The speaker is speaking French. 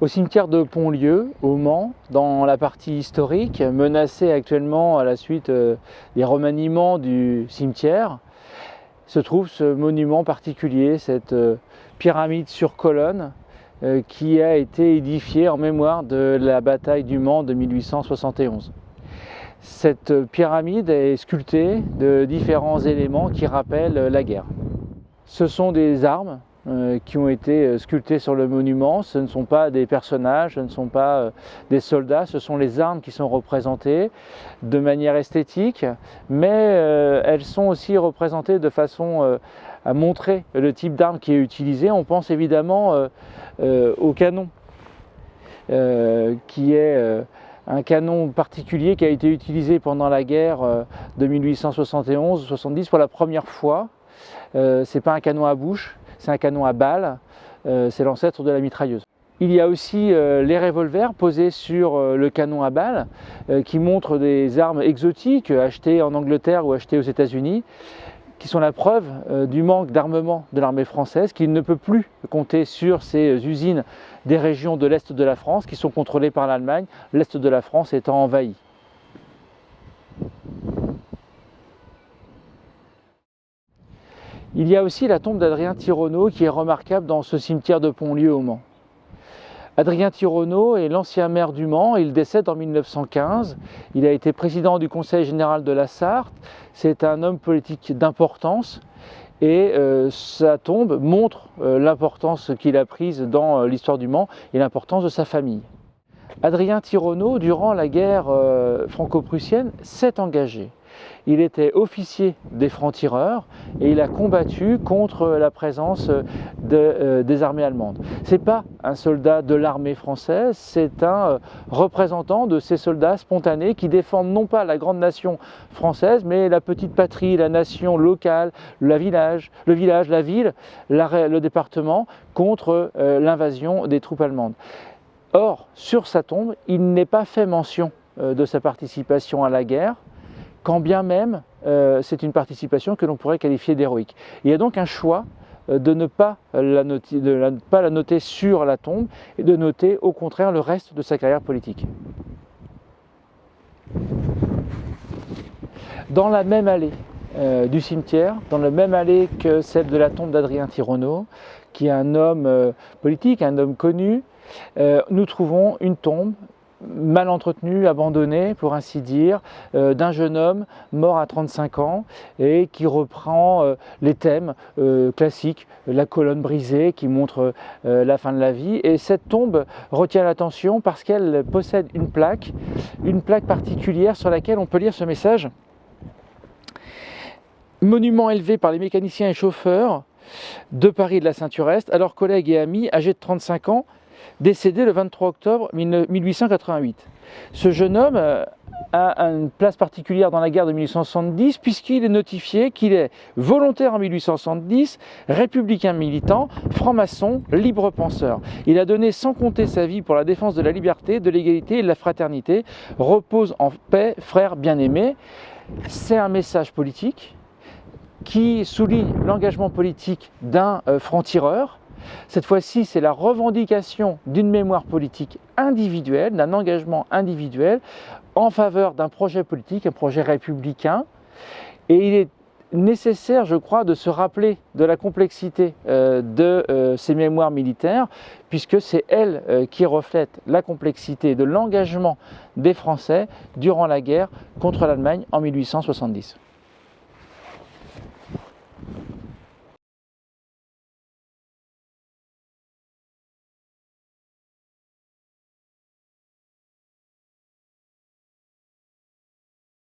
Au cimetière de Pontlieu, au Mans, dans la partie historique, menacée actuellement à la suite des remaniements du cimetière, se trouve ce monument particulier, cette pyramide sur colonne qui a été édifiée en mémoire de la bataille du Mans de 1871. Cette pyramide est sculptée de différents éléments qui rappellent la guerre. Ce sont des armes qui ont été sculptés sur le monument. Ce ne sont pas des personnages, ce ne sont pas des soldats, ce sont les armes qui sont représentées de manière esthétique, mais elles sont aussi représentées de façon à montrer le type d'arme qui est utilisé. On pense évidemment au canon, qui est un canon particulier qui a été utilisé pendant la guerre de 1871-70 pour la première fois. Ce n'est pas un canon à bouche, c'est un canon à balles, c'est l'ancêtre de la mitrailleuse. Il y a aussi les revolvers posés sur le canon à balles qui montrent des armes exotiques achetées en Angleterre ou achetées aux États-Unis, qui sont la preuve du manque d'armement de l'armée française, qui ne peut plus compter sur ces usines des régions de l'Est de la France qui sont contrôlées par l'Allemagne, l'Est de la France étant envahi. Il y a aussi la tombe d'Adrien Thironneau qui est remarquable dans ce cimetière de Pontlieu au Mans. Adrien Thironneau est l'ancien maire du Mans, il décède en 1915, il a été président du Conseil général de la Sarthe, c'est un homme politique d'importance et sa tombe montre l'importance qu'il a prise dans l'histoire du Mans et l'importance de sa famille. Adrien Thironneau, durant la guerre franco-prussienne, s'est engagé. Il était officier des francs-tireurs et il a combattu contre la présence des armées allemandes. Ce n'est pas un soldat de l'armée française, c'est un représentant de ces soldats spontanés qui défendent non pas la grande nation française, mais la petite patrie, la nation locale, le village, la ville, le département, contre l'invasion des troupes allemandes. Or, sur sa tombe, il n'est pas fait mention de sa participation à la guerre, quand bien même c'est une participation que l'on pourrait qualifier d'héroïque. Il y a donc un choix de ne pas la noter sur la tombe et de noter au contraire le reste de sa carrière politique. Dans la même allée du cimetière, dans la même allée que celle de la tombe d'Adrien Thironneau, qui est un homme politique, un homme connu, nous trouvons une tombe mal entretenu, abandonné pour ainsi dire, d'un jeune homme mort à 35 ans et qui reprend les thèmes classiques, la colonne brisée qui montre la fin de la vie. Et cette tombe retient l'attention parce qu'elle possède une plaque particulière sur laquelle on peut lire ce message. Monument élevé par les mécaniciens et chauffeurs de Paris et de la Ceinture-Est à leurs collègues et amis âgés de 35 ans, décédé le 23 octobre 1888. Ce jeune homme a une place particulière dans la guerre de 1870 puisqu'il est notifié qu'il est volontaire en 1870, républicain militant, franc-maçon, libre penseur. Il a donné sans compter sa vie pour la défense de la liberté, de l'égalité et de la fraternité. Repose en paix, frères bien-aimés. C'est un message politique qui souligne l'engagement politique d'un franc-tireur. Cette fois-ci, c'est la revendication d'une mémoire politique individuelle, d'un engagement individuel en faveur d'un projet politique, un projet républicain. Et il est nécessaire, je crois, de se rappeler de la complexité de ces mémoires militaires, puisque c'est elles qui reflètent la complexité de l'engagement des Français durant la guerre contre l'Allemagne en 1870.